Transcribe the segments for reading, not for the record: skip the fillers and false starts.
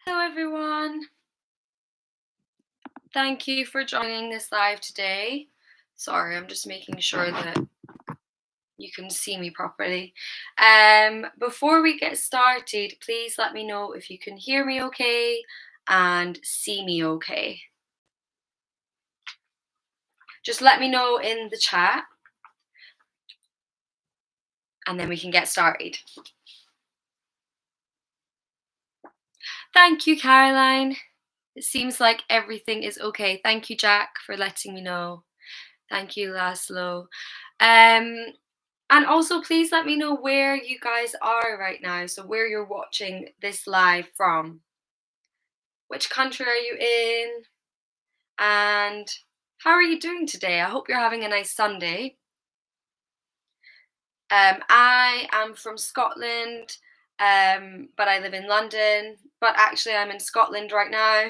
Hello everyone. Thank you for joining this live today. Sorry, I'm just making sure that you can see me properly. Before we get started, please let me know if you can hear me okay and see me okay. Just let me know in the chat and then we can get started. Thank you, Caroline. It seems like everything is okay. Thank you, Jack, for letting me know. Thank you, Laszlo. And also, please let me know where you guys are right now. So, where you're watching this live from. Which country are you in? And how are you doing today? I hope you're having a nice Sunday. I am from Scotland, but I live in London. But actually, I'm in Scotland right now,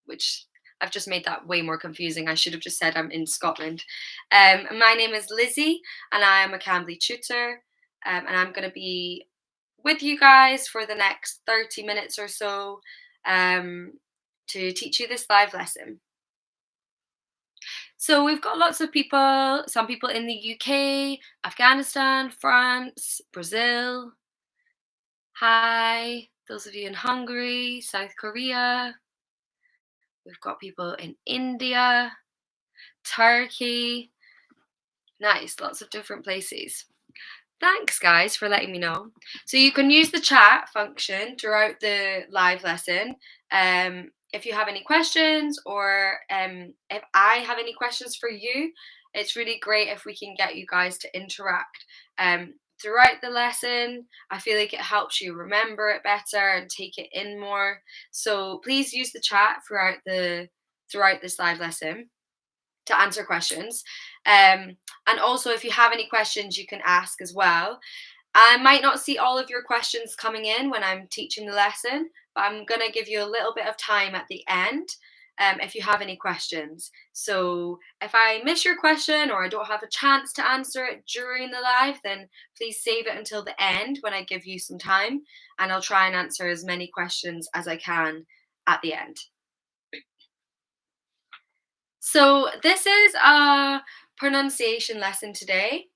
which I've just made that way more confusing. I should have just said I'm in Scotland. My name is Lizzie, and I am a Cambly tutor, and I'm going to be with you guys for the next 30 minutes or so to teach you this live lesson. So we've got lots of people, some people in the UK, Afghanistan, France, Brazil. Hi, those of you in Hungary, South Korea. We've got people in India, Turkey. Nice, lots of different places. Thanks, guys, for letting me know. So you can use the chat function throughout the live lesson. If you have any questions or if I have any questions for you, it's really great if we can get you guys to interact throughout the lesson. I feel like it helps you remember it better and take it in more. So please use the chat throughout this live lesson to answer questions. And also, if you have any questions, you can ask as well. I might not see all of your questions coming in when I'm teaching the lesson, but I'm going to give you a little bit of time at the end if you have any questions. So if I miss your question or I don't have a chance to answer it during the live, then please save it until the end when I give you some time, and I'll try and answer as many questions as I can at the end. So this is a pronunciation lesson today,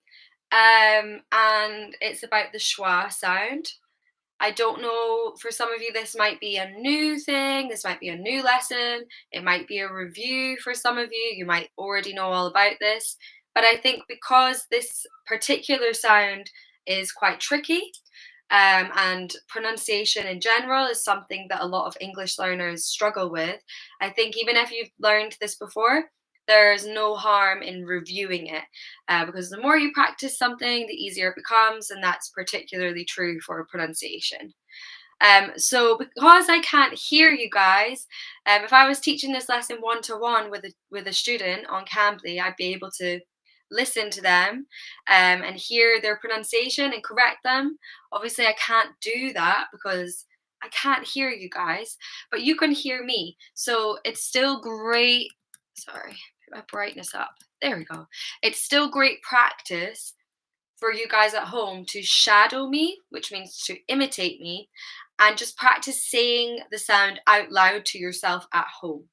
and it's about the schwa sound. I don't know, for some of you, this might be a new thing, this might be a new lesson, it might be a review for some of you, you might already know all about this, but I think because this particular sound is quite tricky, and pronunciation in general is something that a lot of English learners struggle with. I think even if you've learned this before, there's no harm in reviewing it because the more you practice something, the easier it becomes, and that's particularly true for pronunciation. So because I can't hear you guys, if I was teaching this lesson one-to-one with a student on Cambly, I'd be able to listen to them and hear their pronunciation and correct them. Obviously, I can't do that because I can't hear you guys, but you can hear me. So it's still great. Sorry, put my brightness up. There we go. It's still great practice for you guys at home to shadow me, which means to imitate me, and just practice saying the sound out loud to yourself at home.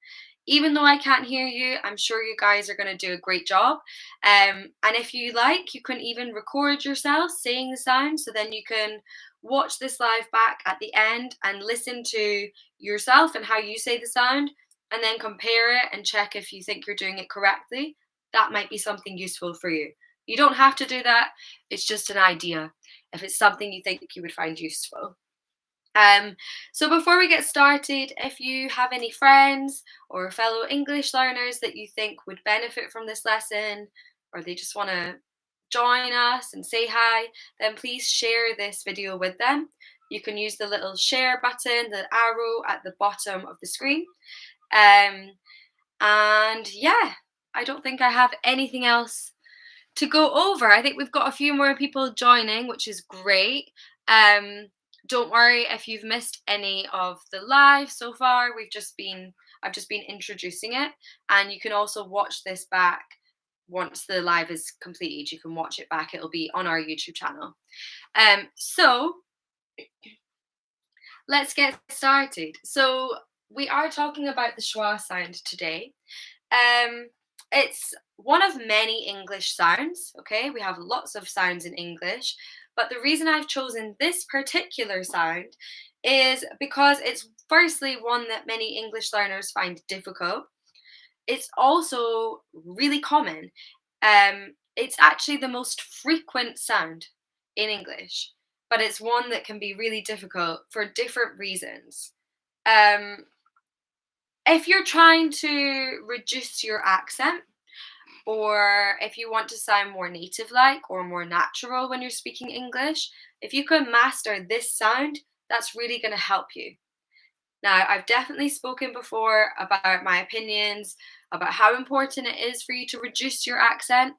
Even though I can't hear you, I'm sure you guys are going to do a great job. And if you like, you can even record yourself saying the sound, so then you can watch this live back at the end and listen to yourself and how you say the sound, and then compare it and check if you think you're doing it correctly. That might be something useful for you. You don't have to do that. It's just an idea if it's something you think you would find useful. So before we get started, if you have any friends or fellow English learners that you think would benefit from this lesson, or they just want to join us and say hi, then please share this video with them. You can use the little share button, the arrow at the bottom of the screen. And yeah, I don't think I have anything else to go over. I think we've got a few more people joining, which is great. Don't worry if you've missed any of the live so far. I've just been introducing it, and you can also watch this back once the live is completed. You can watch it back. It'll be on our YouTube channel. So let's get started. So we are talking about the schwa sound today. Um, it's one of many English sounds. Okay, we have lots of sounds in English, but the reason I've chosen this particular sound is because it's firstly one that many English learners find difficult. It's also really common. It's actually the most frequent sound in English, but it's one that can be really difficult for different reasons. Um, if you're trying to reduce your accent, or if you want to sound more native like or more natural when you're speaking English, if you can master this sound, that's really going to help you. Now, I've definitely spoken before about my opinions about how important it is for you to reduce your accent.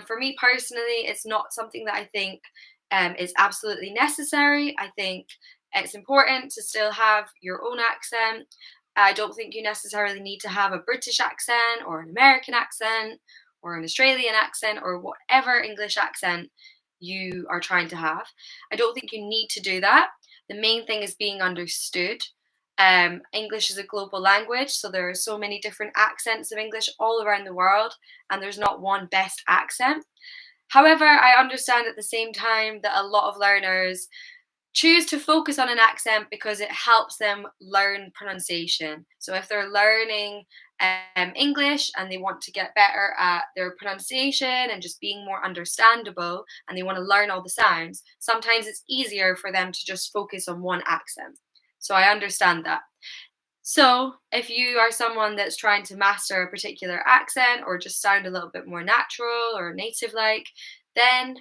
For me personally, it's not something that I think is absolutely necessary. I think it's important to still have your own accent. I don't think you necessarily need to have a British accent or an American accent or an Australian accent or whatever English accent you are trying to have. I don't think you need to do that. The main thing is being understood. English is a global language, so there are so many different accents of English all around the world, and there's not one best accent. However, I understand at the same time that a lot of learners choose to focus on an accent because it helps them learn pronunciation. So if they're learning English and they want to get better at their pronunciation and just being more understandable and they want to learn all the sounds, sometimes it's easier for them to just focus on one accent. So I understand that. So if you are someone that's trying to master a particular accent or just sound a little bit more natural or native like, then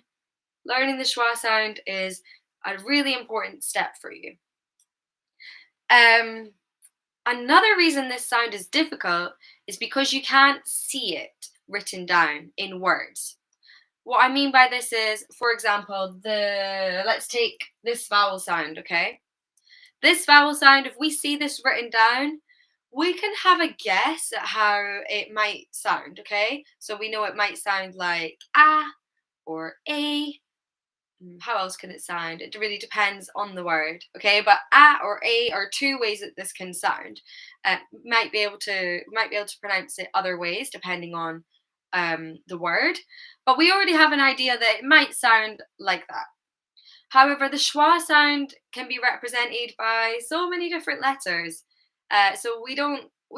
learning the schwa sound is a really important step for you. Um, Another reason this sound is difficult is because you can't see it written down in words. What I mean by this is, for example, let's take this vowel sound, okay? This vowel sound, if we see this written down, we can have a guess at how it might sound, okay? So we know it might sound like ah or a. How else can it sound? It really depends on the word, okay? But a or a are two ways that this can sound. Might be able to pronounce it other ways depending on the word, but we already have an idea that it might sound like that. However, the schwa sound can be represented by so many different letters, so we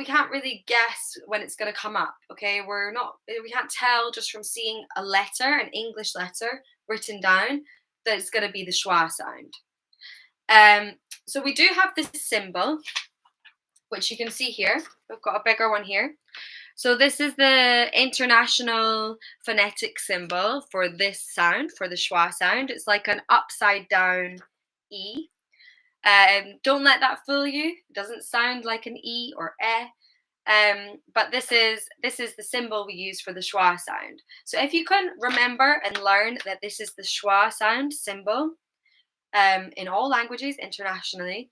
can't really guess when it's going to come up. Okay, we can't tell just from seeing a letter, an English letter written down, that it's going to be the schwa sound. So we do have this symbol, which you can see here. We've got a bigger one here. So this is the international phonetic symbol for this sound, for the schwa sound. It's like an upside down E. Don't let that fool you. It doesn't sound like an E or E. But this is the symbol we use for the schwa sound. So if you can remember and learn that this is the schwa sound symbol in all languages internationally,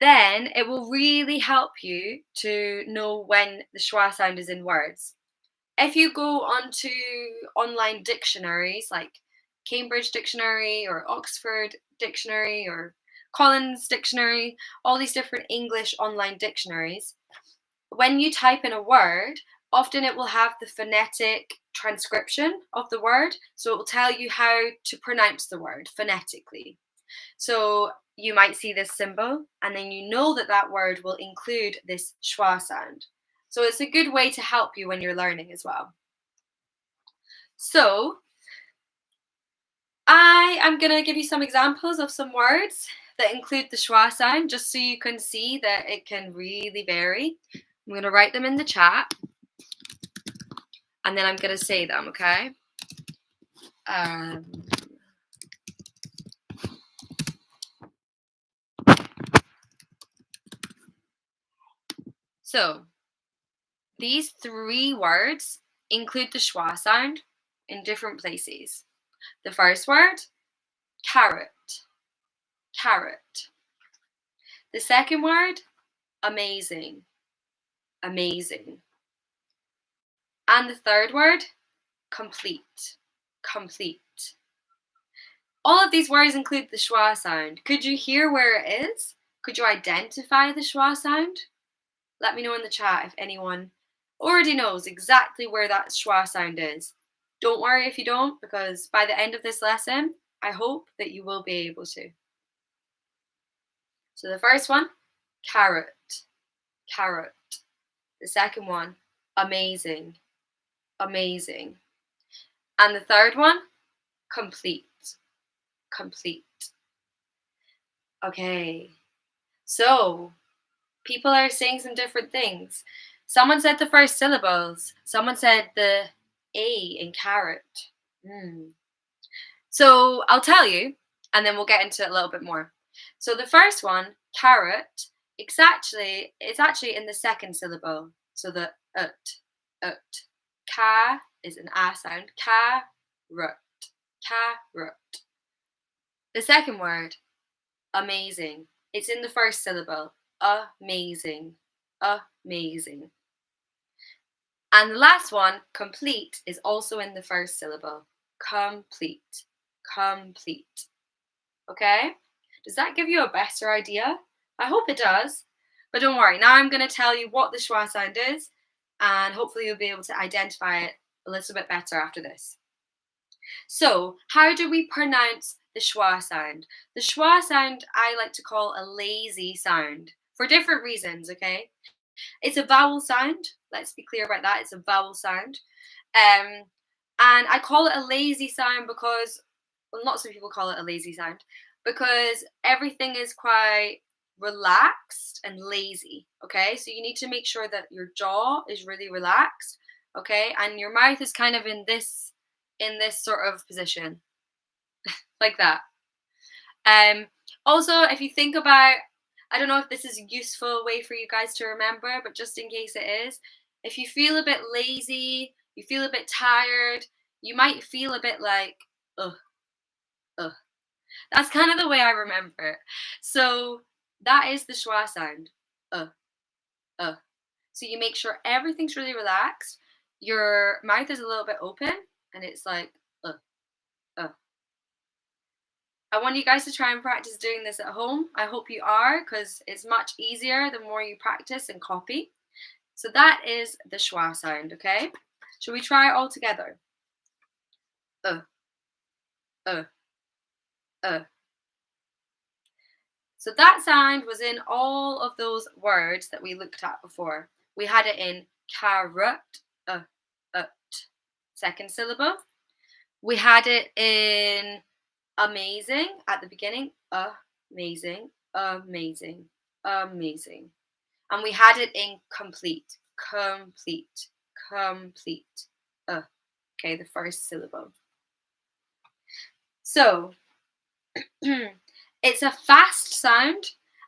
then it will really help you to know when the schwa sound is in words. If you go onto online dictionaries like Cambridge Dictionary or Oxford Dictionary or Collins Dictionary, all these different English online dictionaries, when you type in a word, often it will have the phonetic transcription of the word. So it will tell you how to pronounce the word phonetically. So you might see this symbol, and then you know that that word will include this schwa sound. So it's a good way to help you when you're learning as well. So I am going to give you some examples of some words that include the schwa sound, just so you can see that it can really vary. I'm going to write them in the chat, and then I'm going to say them, okay? So these three words include the schwa sound in different places. The first word, carrot, carrot. The second word, amazing, amazing. And the third word, complete, complete. All of these words include the schwa sound. Could you hear where it is? Could you identify the schwa sound? Let me know in the chat if anyone already knows exactly where that schwa sound is. Don't worry if you don't, because by the end of this lesson, I hope that you will be able to. So the first one, carrot, carrot. The second one, amazing, amazing. And the third one, complete, complete. Okay, so people are saying some different things. Someone said the first syllables. Someone said the A in carrot. So I'll tell you, and then we'll get into it a little bit more. So the first one, carrot, it's actually in the second syllable. So the ut. Ka is an A sound. Carrot, carrot. The second word, amazing. It's in the first syllable. Amazing, amazing. And the last one, complete, is also in the first syllable. Complete, complete. Okay? Does that give you a better idea? I hope it does. But don't worry, now I'm going to tell you what the schwa sound is, and hopefully you'll be able to identify it a little bit better after this. So, how do we pronounce the schwa sound? The schwa sound I like to call a lazy sound for different reasons, okay? It's a vowel sound. Let's be clear about that. It's a vowel sound. And I call it a lazy sound because, well, lots of people call it a lazy sound because everything is quite relaxed and lazy, okay? So you need to make sure that your jaw is really relaxed, okay? And your mouth is kind of in this sort of position, like that. Also, if you think about, I don't know if this is a useful way for you guys to remember, but just in case it is, if you feel a bit lazy, you feel a bit tired, you might feel a bit like, ugh. That's kind of the way I remember it. So that is the schwa sound, uh. So you make sure everything's really relaxed, your mouth is a little bit open, and it's like, uh. I want you guys to try and practice doing this at home. I hope you are, because it's much easier the more you practice and copy. So that is the schwa sound, okay? Shall we try it all together? Uh. So that sound was in all of those words that we looked at before. We had it in carrot, second syllable. We had it in amazing at the beginning, amazing, amazing, amazing. And we had it in complete, complete, complete. Okay, the first syllable. So it's a fast sound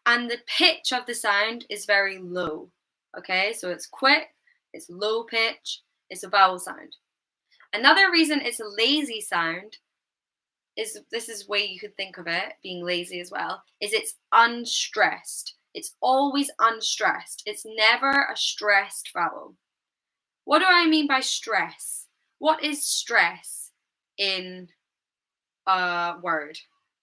and the pitch of the sound is very low. Okay, so it's quick, it's low pitch, it's a vowel sound. Another reason it's a lazy sound is, this is way you could think of it being lazy as well, is it's unstressed. It's always unstressed. It's never a stressed vowel. What do I mean by stress? What is stress in a word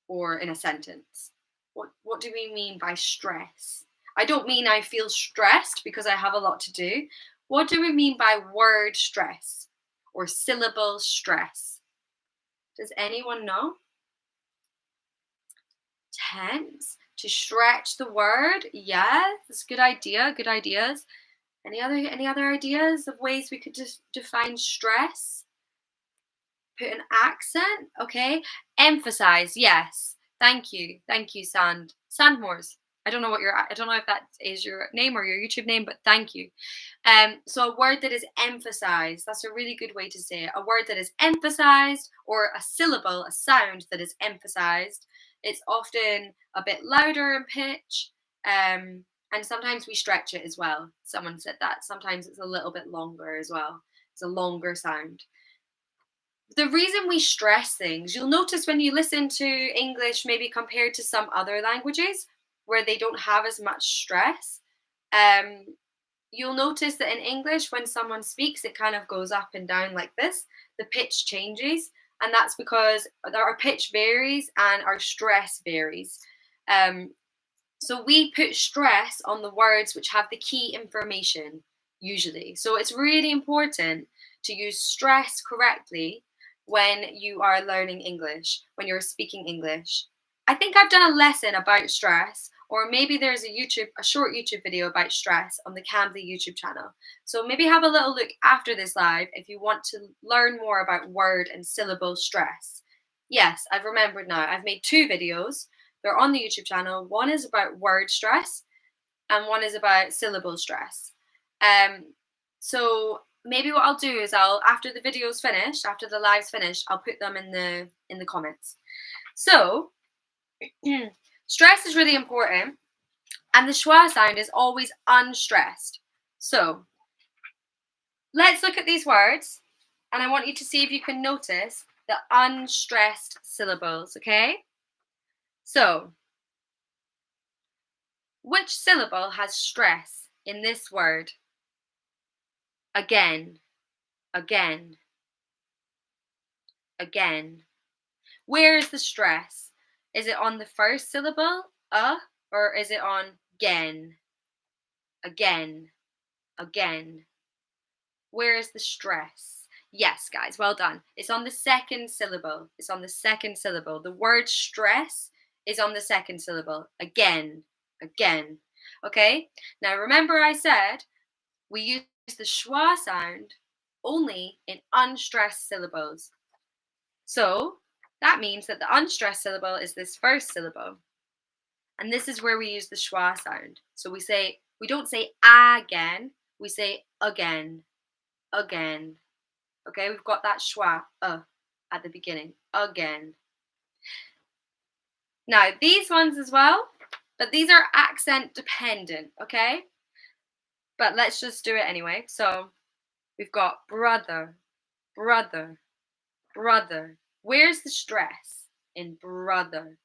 or in a sentence? What do we mean by stress? I don't mean I feel stressed because I have a lot to do. What do we mean by word stress or syllable stress? Does anyone know? Tense. To stretch the word. Yeah, that's a good idea. Good ideas. Any other ideas of ways we could just define stress? Put an accent. Okay. Emphasize. Yes. Thank you, Sandmores. I don't know if that is your name or your YouTube name, but thank you. So a word that is emphasized, that's a really good way to say it. A word that is emphasized, or a syllable, a sound that is emphasized. It's often a bit louder in pitch, and sometimes we stretch it as well. Someone said that. Sometimes it's a little bit longer as well. It's a longer sound. The reason we stress things, you'll notice when you listen to English, maybe compared to some other languages where they don't have as much stress, you'll notice that in English, when someone speaks, it kind of goes up and down like this. The pitch changes, and that's because our pitch varies and our stress varies. So we put stress on the words which have the key information, usually. So it's really important to use stress correctly when you are learning English, when you're speaking English. I think I've done a lesson about stress, or maybe there's a short YouTube video about stress on the Cambly YouTube channel. So maybe have a little look after this live if you want to learn more about word and syllable stress. Yes, I've remembered now. I've made 2 videos. They're on the YouTube channel. One is about word stress and one is about syllable stress. So maybe what I'll do is after the video's finished, after the live's finished, I'll put them in the comments. So stress is really important, and the schwa sound is always unstressed. So let's look at these words, and I want you to see if you can notice the unstressed syllables, okay? So, which syllable has stress in this word? Again, again, again. Where is the stress? Is it on the first syllable, or is it on gen? Again, again. Where is the stress? Yes, guys, well done. It's on the second syllable. It's on the second syllable. The word stress is on the second syllable. Again, again. Okay? Now remember I said we use the schwa sound only in unstressed syllables. So that means that the unstressed syllable is this first syllable. And this is where we use the schwa sound. So we don't say again, we say again, again. Okay, we've got that schwa at the beginning. Again. Now, these ones as well, but these are accent dependent, okay? But let's just do it anyway. So we've got brother, brother, brother. Where's the stress in brother?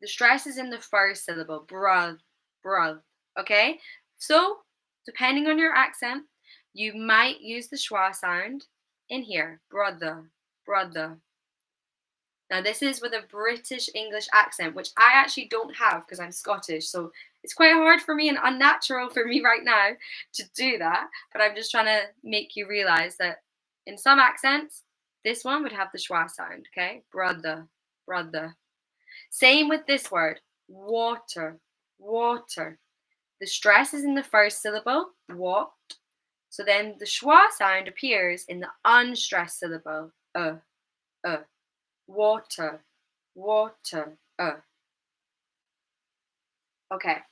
The stress is in the first syllable, bruh, bruh, okay? So, depending on your accent, you might use the schwa sound in here, brother, brother. Now, this is with a British English accent, which I actually don't have because I'm Scottish. So it's quite hard for me and unnatural for me right now to do that. But I'm just trying to make you realize that in some accents, this one would have the schwa sound, okay? Brother, brother. Same with this word, water, water. The stress is in the first syllable, what. So then the schwa sound appears in the unstressed syllable, water, water, Okay,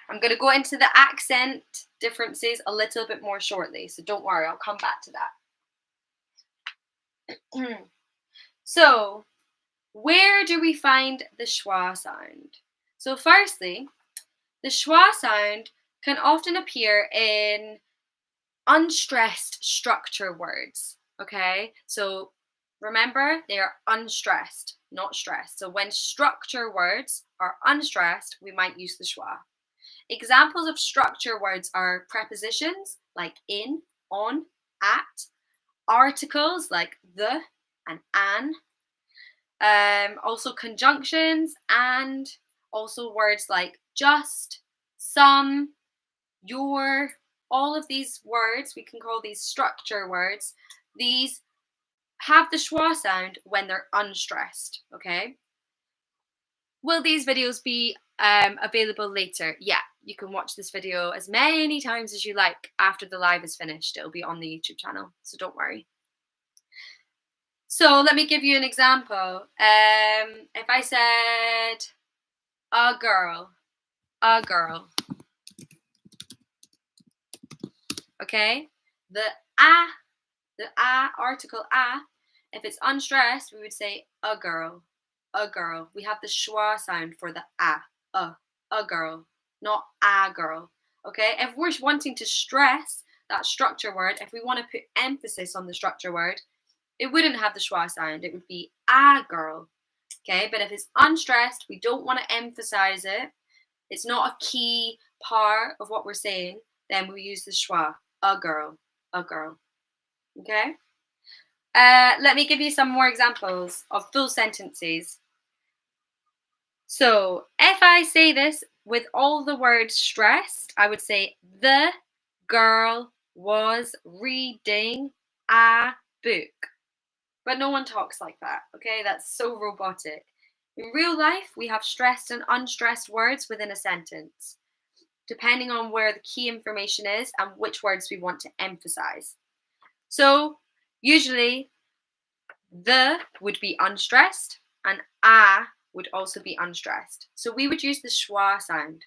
I'm going to go into the accent differences a little bit more shortly, so don't worry, I'll come back to that. So, where do we find the schwa sound? So firstly, the schwa sound can often appear in unstressed structure words, okay? So remember, they are unstressed, not stressed. So when structure words are unstressed, we might use the schwa. Examples of structure words are prepositions like in, on, at, articles like the and an, also conjunctions, and also words like just, some, your. All of these words, we can call these structure words. These have the schwa sound when they're unstressed, okay? Will these videos be available later? Yeah, you can watch this video as many times as you like after the live is finished. It'll be on the YouTube channel, so don't worry. So let me give you an example. If I said a girl, okay? The article a, if it's unstressed, we would say a girl, a girl. We have the schwa sound for the a girl, not a girl, okay? If we're wanting to stress that structure word, if we want to put emphasis on the structure word, it wouldn't have the schwa sound. It would be a girl, okay? But if it's unstressed, we don't want to emphasize it. It's not a key part of what we're saying. Then we use the schwa, a girl, okay? Let me give you some more examples of full sentences. So if I say this with all the words stressed, I would say the girl was reading a book. But no one talks like that, okay? That's so robotic. In real life, we have stressed and unstressed words within a sentence, depending on where the key information is and which words we want to emphasize. So usually the would be unstressed and a would also be unstressed. So we would use the schwa sound.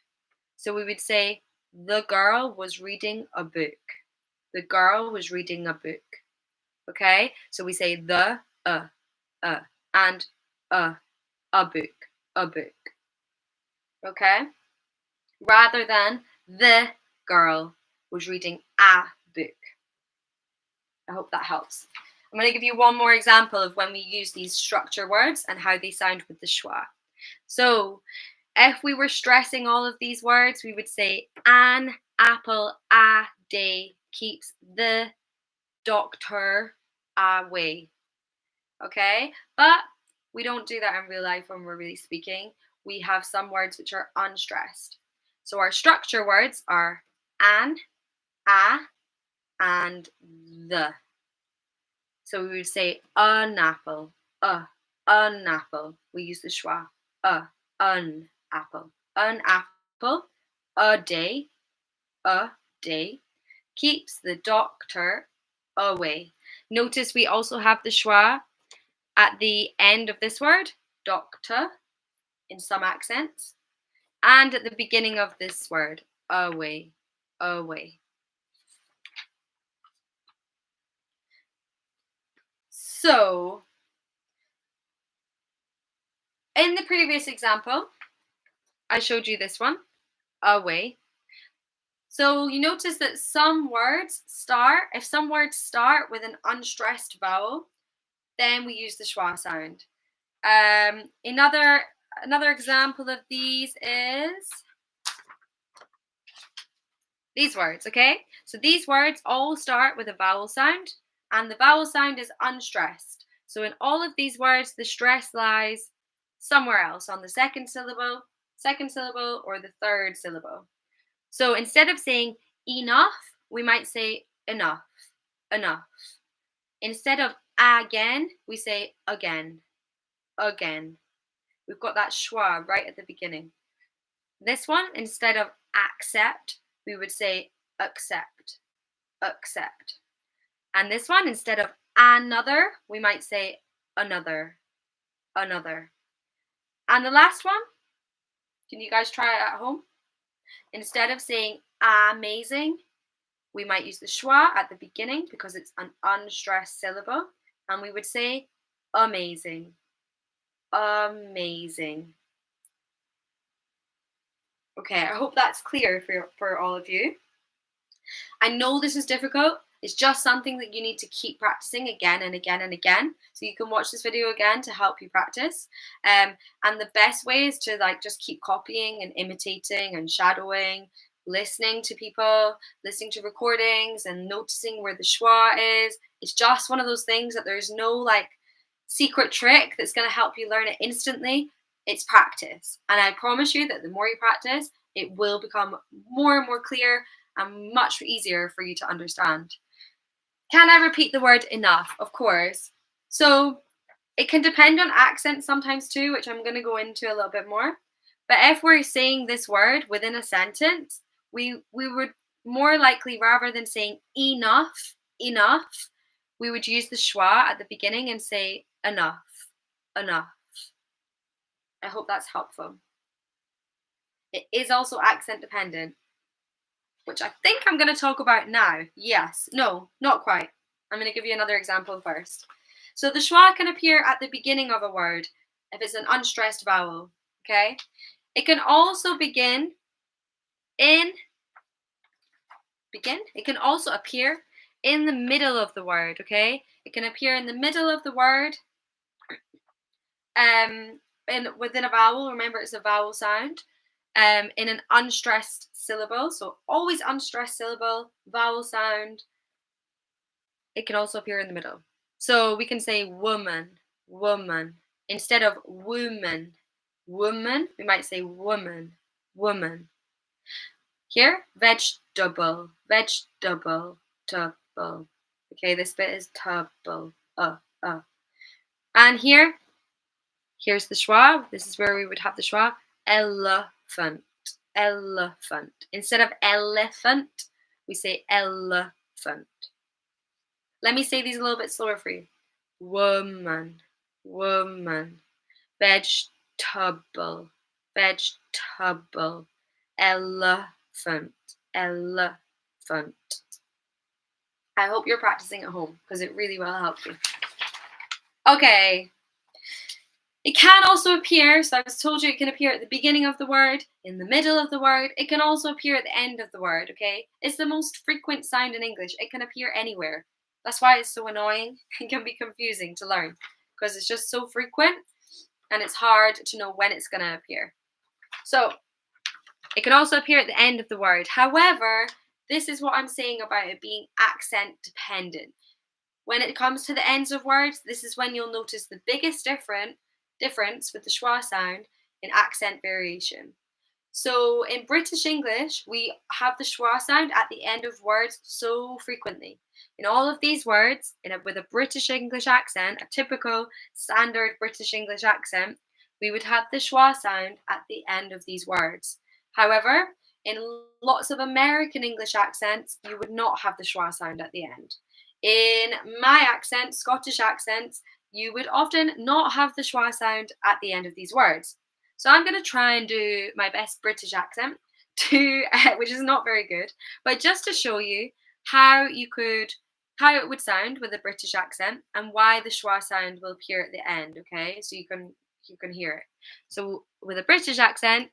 So we would say the girl was reading a book. The girl was reading a book. Okay? So we say the and a book, a book. Okay? Rather than the girl was reading a book. I hope that helps. I'm going to give you one more example of when we use these structure words and how they sound with the schwa. So, if we were stressing all of these words, we would say an apple a day keeps the doctor away. Okay? But we don't do that in real life when we're really speaking. We have some words which are unstressed. So our structure words are an, a, and the. So we would say an apple, an apple. We use the schwa, an apple, a day keeps the doctor away. Notice we also have the schwa at the end of this word, doctor, in some accents, and at the beginning of this word, away, away. So, in the previous example, I showed you this one, away. So you notice that some words start, if some words start with an unstressed vowel, then we use the schwa sound. Another example of these is these words, okay? So these words all start with a vowel sound, and the vowel sound is unstressed. So in all of these words, the stress lies somewhere else on the second syllable, or the third syllable. So instead of saying enough, we might say enough, enough. Instead of again, we say again, again. We've got that schwa right at the beginning. This one, instead of accept, we would say accept, accept. And this one, instead of another, we might say another, another. And the last one, can you guys try it at home? Instead of saying amazing, we might use the schwa at the beginning because it's an unstressed syllable, and we would say amazing, amazing. Okay, I hope that's clear for all of you. I know this is difficult. It's just something that you need to keep practicing again and again and again. So you can watch this video again to help you practice. And the best way is to just keep copying and imitating and shadowing, listening to people, listening to recordings and noticing where the schwa is. It's just one of those things that there's no secret trick that's going to help you learn it instantly. It's practice. And I promise you that the more you practice, it will become more and more clear and much easier for you to understand. Can I repeat the word enough? Of course. So it can depend on accent sometimes too, which I'm going to go into a little bit more. But if we're saying this word within a sentence, we would more likely, rather than saying enough, we would use the schwa at the beginning and say enough, enough. I hope that's helpful. It is also accent dependent, which I think I'm going to talk about now. Yes, no, not quite. I'm going to give you another example first. So the schwa can appear at the beginning of a word if it's an unstressed vowel, okay? It can also it can also appear in the middle of the word, okay? It can appear in the middle of the word within a vowel. Remember, it's a vowel sound. In an unstressed syllable, so always unstressed syllable, vowel sound. It can also appear in the middle. So we can say woman, woman, instead of woman, woman, we might say woman, woman. Here, vegetable, vegetable, table. Okay, this bit is table, And here's the schwa. This is where we would have the schwa. Elephant, elephant. Instead of elephant, we say elephant. Let me say these a little bit slower for you. Woman, woman. Vegetable, vegetable. Elephant, elephant. I hope you're practicing at home because it really will help you. Okay. It can also appear, so I've told you it can appear at the beginning of the word, in the middle of the word. It can also appear at the end of the word, okay? It's the most frequent sound in English. It can appear anywhere. That's why it's so annoying and can be confusing to learn because it's just so frequent and it's hard to know when it's going to appear. So it can also appear at the end of the word. However, this is what I'm saying about it being accent dependent. When it comes to the ends of words, this is when you'll notice the biggest difference with the schwa sound in accent variation. So in British English, we have the schwa sound at the end of words so frequently. In all of these words, with a British English accent, a typical standard British English accent, we would have the schwa sound at the end of these words. However, in lots of American English accents, you would not have the schwa sound at the end. In my accent, Scottish accents, you would often not have the schwa sound at the end of these words. So I'm going to try and do my best British accent, which is not very good, but just to show you how it would sound with a British accent and why the schwa sound will appear at the end. Okay, so you can hear it. So with a British accent,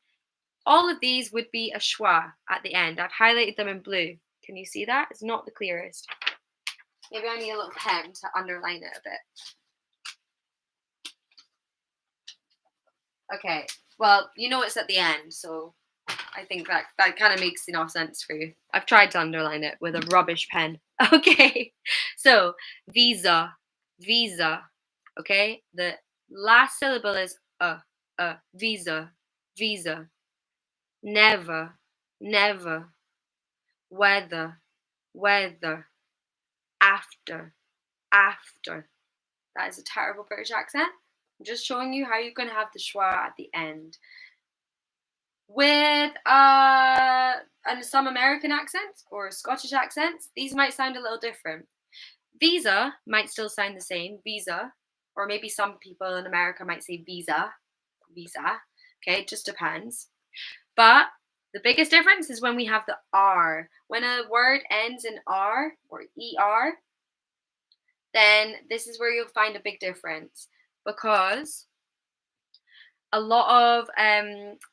all of these would be a schwa at the end. I've highlighted them in blue. Can you see that? It's not the clearest. Maybe I need a little pen to underline it a bit. Okay, well, you know it's at the end, so I think that kind of makes enough sense for you. I've tried to underline it with a rubbish pen. Okay, so visa, visa. Okay, the last syllable is visa, visa. Never, never. Weather, weather. After, after. That is a terrible British accent. I'm just showing you how you can have the schwa at the end. With and some American accents or Scottish accents, these might sound a little different. Visa might still sound the same, visa, or maybe some people in America might say visa, visa. Okay, it just depends. But the biggest difference is when we have the R. When a word ends in R or ER, then this is where you'll find a big difference because a lot of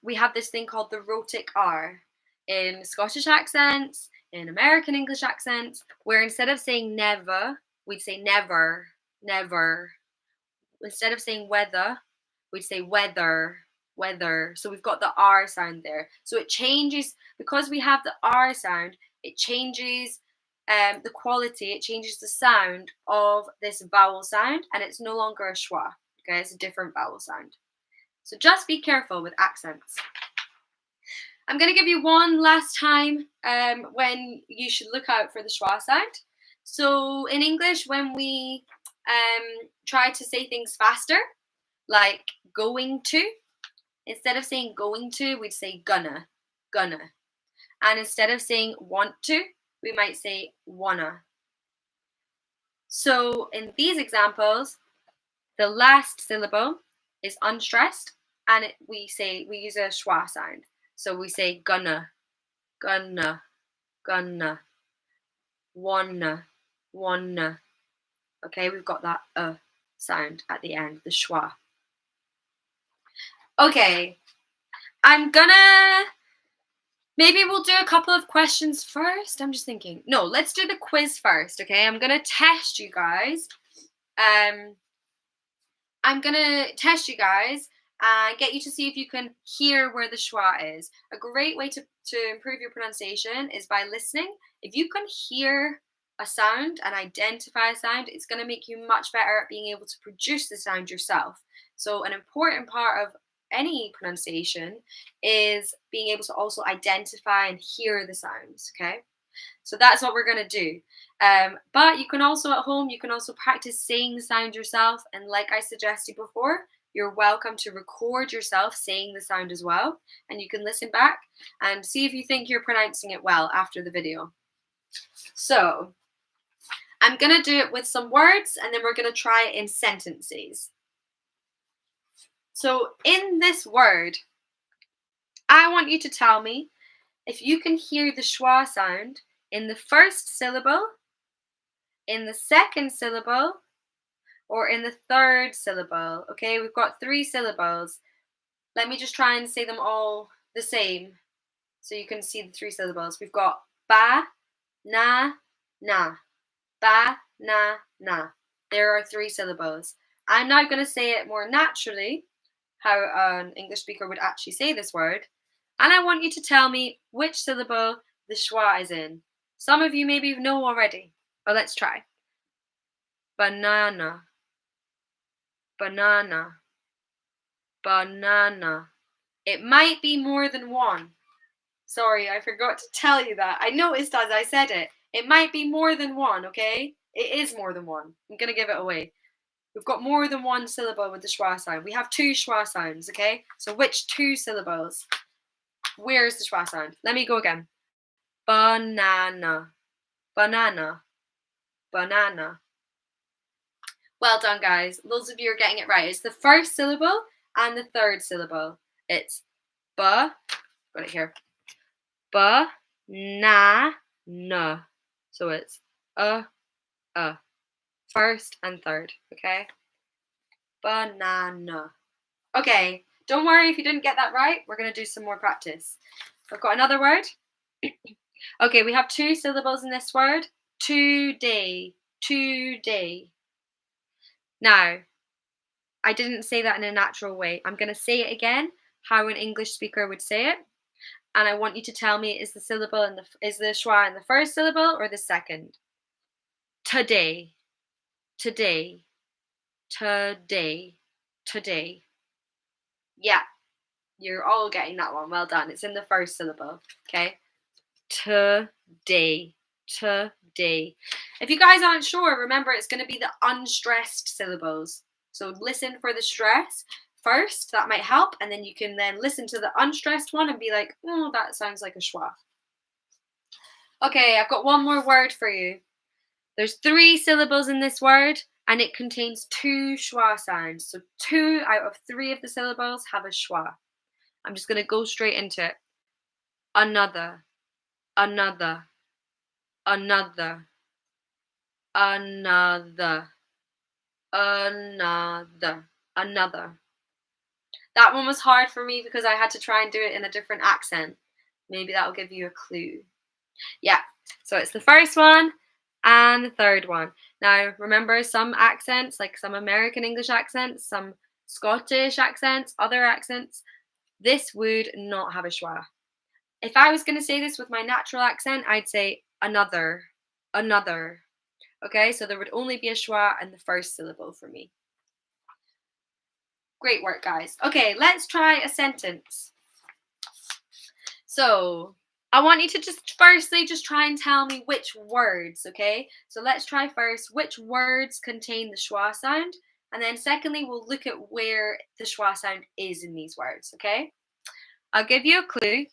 we have this thing called the rhotic R in Scottish accents, in American English accents, where instead of saying never, we'd say never, never. Instead of saying weather, we'd say weather, weather. So we've got the R sound there. So it changes because we have the R sound. It changes the quality. It changes the sound of this vowel sound, and it's no longer a schwa. Okay, it's a different vowel sound. So just be careful with accents. I'm going to give you one last time when you should look out for the schwa sound. So in English, when we try to say things faster, like going to, instead of saying going to, we'd say gonna, gonna. And instead of saying want to, we might say wanna. So in these examples, the last syllable is unstressed, and we use a schwa sound. So we say gonna, gonna, gonna, wanna, wanna. Okay, we've got that sound at the end, the schwa. Okay, maybe we'll do a couple of questions first. I'm just thinking. No, let's do the quiz first, okay? I'm gonna test you guys. I'm gonna test you guys and get you to see if you can hear where the schwa is. A great way to improve your pronunciation is by listening. If you can hear a sound and identify a sound, it's going to make you much better at being able to produce the sound yourself. So an important part of any pronunciation is being able to also identify and hear the sounds, okay? So that's what we're going to do. But you can also at home, you can also practice saying the sound yourself. And like I suggested before, you're welcome to record yourself saying the sound as well. And you can listen back and see if you think you're pronouncing it well after the video. So I'm going to do it with some words and then we're going to try it in sentences. So in this word, I want you to tell me if you can hear the schwa sound in the first syllable, in the second syllable, or in the third syllable. Okay, we've got 3 syllables. Let me just try and say them all the same so you can see the 3 syllables. We've got ba, na, na. Ba, na, na. There are 3 syllables. I'm now going to say it more naturally, how an English speaker would actually say this word. And I want you to tell me which syllable the schwa is in. Some of you maybe know already, but let's try. Banana, banana, banana. It might be more than one. Sorry, I forgot to tell you that. I noticed as I said it. It might be more than one, okay? It is more than one. I'm going to give it away. We've got more than one syllable with the schwa sound. We have 2 schwa sounds, okay? So which 2 syllables? Where is the schwa sound? Let me go again. Banana, banana, banana. Well done, guys. Loads of you are getting it right. It's the first syllable and the third syllable. It's ba, got it here. Ba, na, na. So it's first and third, okay? Banana. Okay, don't worry if you didn't get that right. We're going to do some more practice. I've got another word. Okay, we have 2 syllables in this word. Today, today. Now, I didn't say that in a natural way. I'm going to say it again, how an English speaker would say it. And I want you to tell me, is the schwa in the first syllable or the second? Today, today, today, today. Yeah, you're all getting that one. Well done. It's in the first syllable. Okay. Today, today. If you guys aren't sure, remember it's going to be the unstressed syllables. So listen for the stress first. That might help. And then you can then listen to the unstressed one and be like, oh, that sounds like a schwa. Okay, I've got one more word for you. There's 3 syllables in this word and it contains 2 schwa sounds. So 2 out of 3 of the syllables have a schwa. I'm just going to go straight into it. Another, another, another, another, another, another. That one was hard for me because I had to try and do it in a different accent. Maybe that'll give you a clue. Yeah, so it's the first one and the third one. Now, remember some accents, like some American English accents, some Scottish accents, other accents, this would not have a schwa. If I was going to say this with my natural accent, I'd say another, another. Okay, so there would only be a schwa in the first syllable for me. Great work, guys. Okay, let's try a sentence. So I want you to just firstly just try and tell me which words, okay? So let's try first which words contain the schwa sound. And then secondly, we'll look at where the schwa sound is in these words, okay? I'll give you a clue.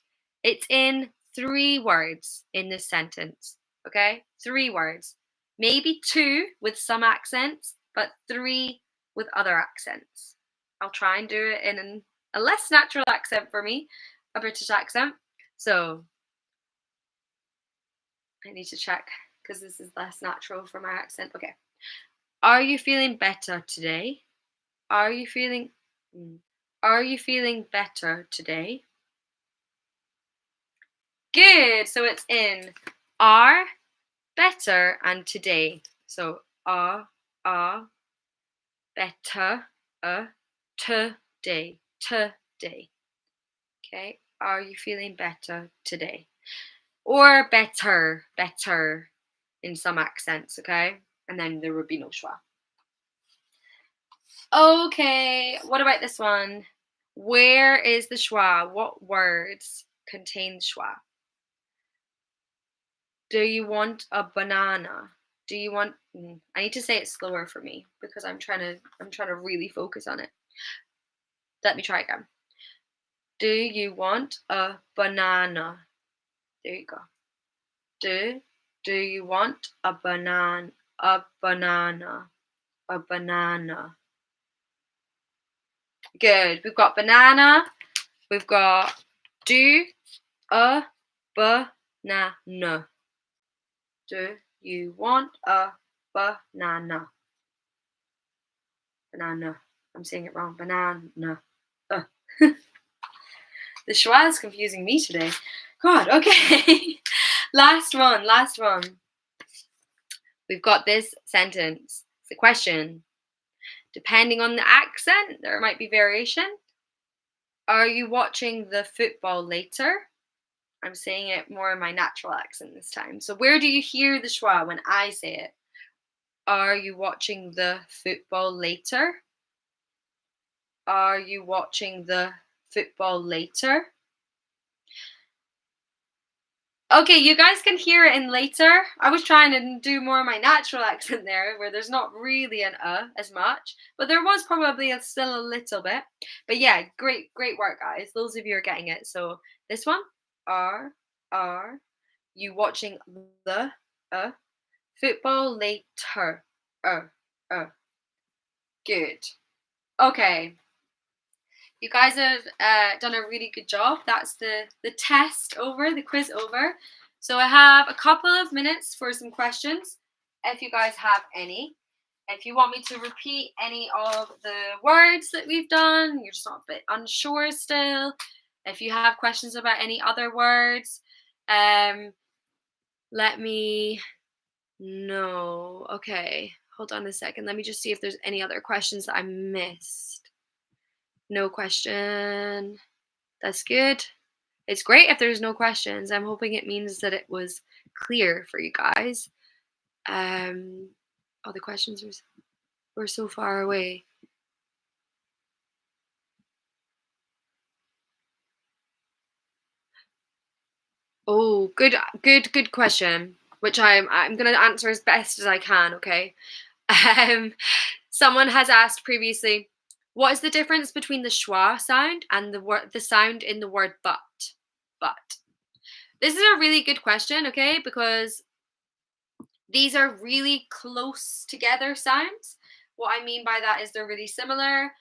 It's in 3 words in this sentence, okay? 3 words. Maybe 2 with some accents, but 3 with other accents. I'll try and do it in a less natural accent for me, a British accent. So I need to check because this is less natural for my accent. Okay. Are you feeling better today? Are you feeling better today? Good. So it's in are, better, and today. So are, better, today, today. Okay. Are you feeling better today? Or better, better in some accents, okay? And then there would be no schwa. Okay, what about this one? Where is the schwa? What words contain schwa? Do you want a banana? Do you want I need to say it slower for me because I'm trying to really focus on it. Let me try again. Do you want a banana? There you go. Do you want a banana? A banana. A banana. Good. We've got banana. We've got do a banana. Do you want a banana? Banana. I'm saying it wrong. Banana. The schwa is confusing me today. God, okay. Last one. We've got this sentence. It's a question. Depending on the accent, there might be variation. Are you watching the football later? I'm saying it more in my natural accent this time. So where do you hear the schwa when I say it? Are you watching the football later? Are you watching the football later? Okay, you guys can hear it in later. I was trying to do more of my natural accent there, where there's not really an as much, but there was probably still a little bit. But yeah, great work, guys. Those of you are getting it. So this one, are you watching the football later? Good. Okay. You guys have done a really good job. That's the test over, the quiz over. So I have a couple of minutes for some questions, if you guys have any. If you want me to repeat any of the words that we've done, you're just not a bit unsure still. If you have questions about any other words, let me know. Okay, hold on a second. Let me just see if there's any other questions that I missed. No question. That's good. It's great if there's no questions. I'm hoping it means that it was clear for you guys. Oh, the questions were so far away. Oh, good question, which I'm gonna answer as best as I can. Okay. Someone has asked previously, what is the difference between the schwa sound and the sound in the word but? But. This is a really good question, okay, because these are really close together sounds. What I mean by that is they're really similar.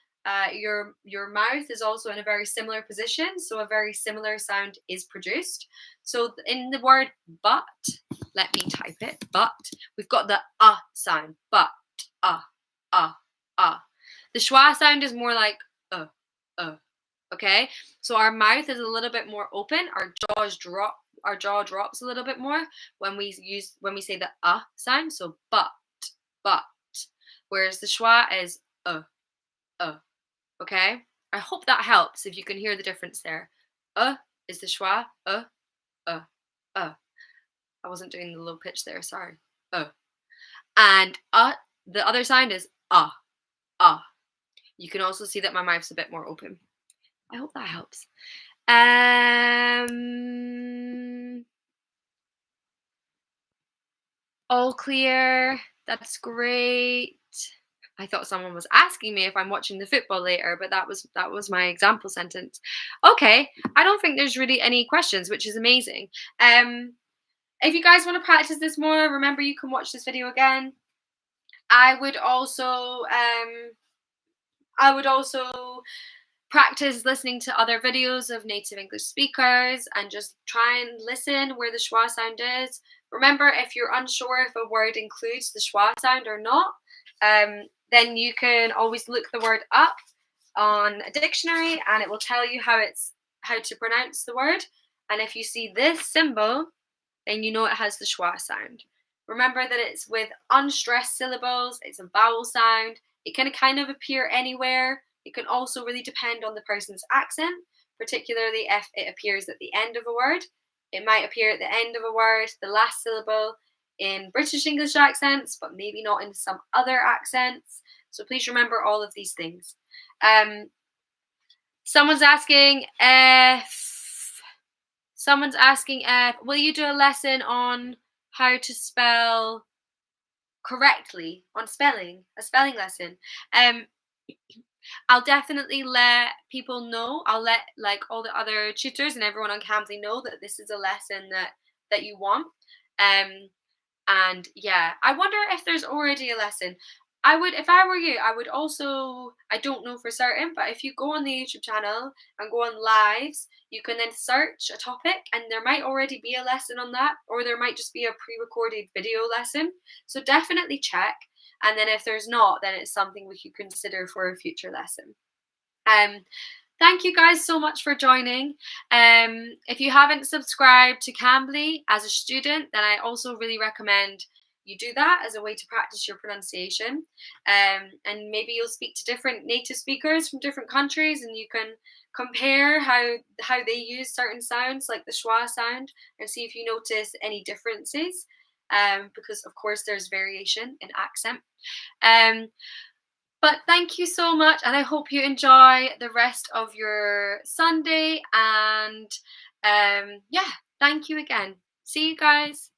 Your mouth is also in a very similar position, so a very similar sound is produced. So in the word but, let me type it, but, we've got the sound, but, The schwa sound is more like okay? So our mouth is a little bit more open, our jaw drops a little bit more when we say the sound, so but. Whereas the schwa is okay? I hope that helps if you can hear the difference there. Is the schwa, I wasn't doing the low pitch there, sorry. And the other sound is You can also see that my mouth's a bit more open. I hope that helps. All clear. That's great. I thought someone was asking me if I'm watching the football later, but that was my example sentence. Okay, I don't think there's really any questions, which is amazing. If you guys want to practice this more, remember you can watch this video again. I would also practice listening to other videos of native English speakers and just try and listen where the schwa sound is. Remember, if you're unsure if a word includes the schwa sound or not, then you can always look the word up on a dictionary and it will tell you how to pronounce the word. And if you see this symbol, then you know it has the schwa sound. Remember that it's with unstressed syllables, it's a vowel sound. It can kind of appear anywhere. It can also really depend on the person's accent, particularly if it appears at the end of a word. It might appear at the end of a word, the last syllable in British English accents, but maybe not in some other accents. So please remember all of these things. Someone's asking if will you do a lesson on how to spell correctly, on spelling, a spelling lesson. Um, I'll definitely let people know. I'll let like all the other tutors and everyone on Cambly know that this is a lesson that you want. Um, and yeah, I wonder if there's already a lesson. I would, if I were you, I would also, I don't know for certain, but if you go on the YouTube channel and go on lives, you can then search a topic and there might already be a lesson on that, or there might just be a pre recorded video lesson. So definitely check. And then if there's not, then it's something we could consider for a future lesson. Um, Thank you guys so much for joining. If you haven't subscribed to Cambly as a student, then I also really recommend you do that as a way to practice your pronunciation. And maybe you'll speak to different native speakers from different countries, and you can compare how they use certain sounds like the schwa sound, and see if you notice any differences. Because of course there's variation in accent. But thank you so much, and I hope you enjoy the rest of your Sunday. And yeah, thank you again. See you guys.